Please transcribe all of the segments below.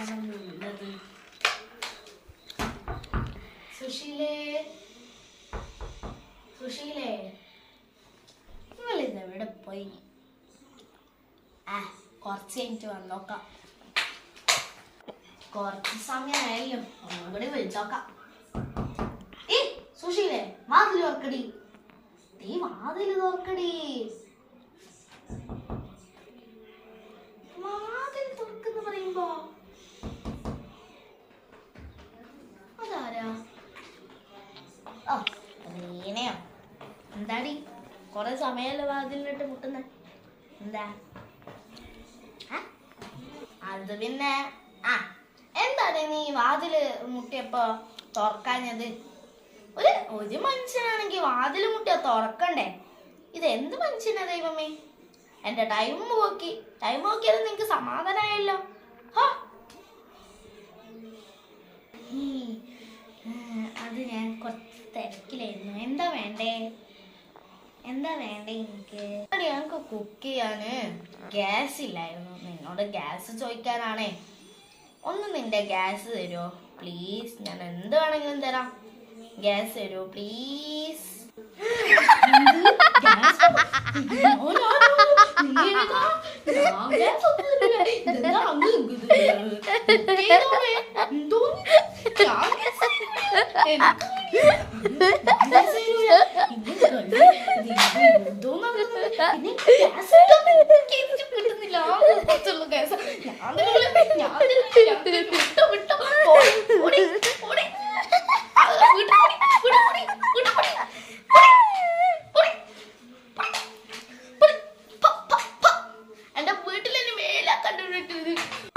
കാണുന്നുള്ളത്. സുശീലേ, സുശീലേ, നിങ്ങളിതെവിടെ പോയി? കുറച്ച് കഴിഞ്ഞിട്ട് വന്നോക്കാം. കുറച്ച് സമയമായാലും ഒന്നുകൂടി വിളിച്ചോക്കാം. സുശീലേ, വാതിൽ തുറക്കടി. വാതിൽ തുറക്കടി. വാതിൽ തുറക്കെന്ന് പറയുമ്പോ അതാരാ? റീനയോ? എന്താടി കൊറേ സമയമല്ലേ വാതിലിനിട്ട് മുട്ടുന്ന? എന്താ അത്? പിന്നെ എന്താണ് നീ വാതില് മുട്ടിയപ്പോ തുറക്കാഞ്ഞത്? ഒരു മനുഷ്യനാണെങ്കിൽ വാതിൽ മുട്ടിയാ തുറക്കണ്ടേ? ഇത് എന്ത് മനുഷ്യനാ ദൈവമേ? എന്റെ ടൈം നോക്കിയത് നിങ്ങക്ക് സമാധാനമായല്ലോ. അത് ഞാൻ കുറച്ച് തിരക്കിലായിരുന്നു. എന്താ വേണ്ടേ എനിക്ക്? ഞങ്ങൾക്ക് കുക്ക് ചെയ്യാന് ഗ്യാസ് ഇല്ലായിരുന്നു. നിന്നോട് ഗ്യാസ് ചോദിക്കാനാണേ. ഒന്ന് നിന്റെ ഗ്യാസ് തരുമോ പ്ലീസ്? ഞാൻ എന്ത് വേണമെങ്കിലും തരാം. ഗ്യാസ് തരുമോ പ്ലീസ്?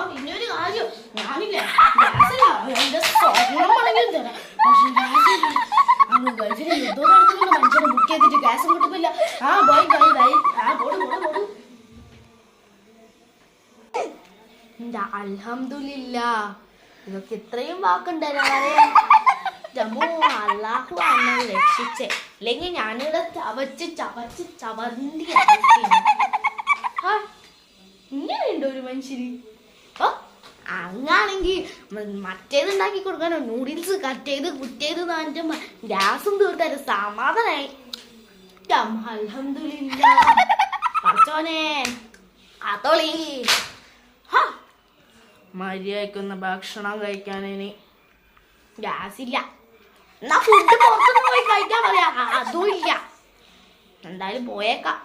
പിന്നൊരു കാര്യം, ഞാനില്ല എന്റെ സ്വർണം വേണമെങ്കിലും തരാം. ഗൾഫിൽ യുദ്ധം നടത്തുന്ന മനുഷ്യനെ ബുക്ക് ചെയ്തിട്ട് ഗ്യാസും കിട്ടുന്നില്ല. അൽഹംദുലില്ലാ, ഇതൊക്കെ ഇത്രയും വാക്കുണ്ടല്ലോ പറയാൻ. അല്ലാഹു എന്നെ രക്ഷിച്ചേ, അല്ലെങ്കിൽ ഞാനിവിടെ ചവർന്തി. ഇങ്ങനെയുണ്ടോ ഒരു മനുഷ്യന്? അങ്ങാണെങ്കിൽ മറ്റേത് ഉണ്ടാക്കി കൊടുക്കാനോ, നൂഡിൽസ് കട്ട് ചെയ്ത് കുറ്റേത് താൻ്റെ ഗ്യാസും തീർത്താലും സമാധാനായി. അൽഹംദുലില്ലാ പടച്ചോനെ. അതോളി മര്യാദയ്ക്കൊന്ന് ഭക്ഷണം കഴിക്കാനിനി ഗ്യാസ് ഇല്ല. എന്നാ ഫുഡ് പുറത്തുനിന്ന് പോയി കഴിക്കാൻ പറയാ. അതും ഇല്ല. എന്തായാലും പോയേക്കാം.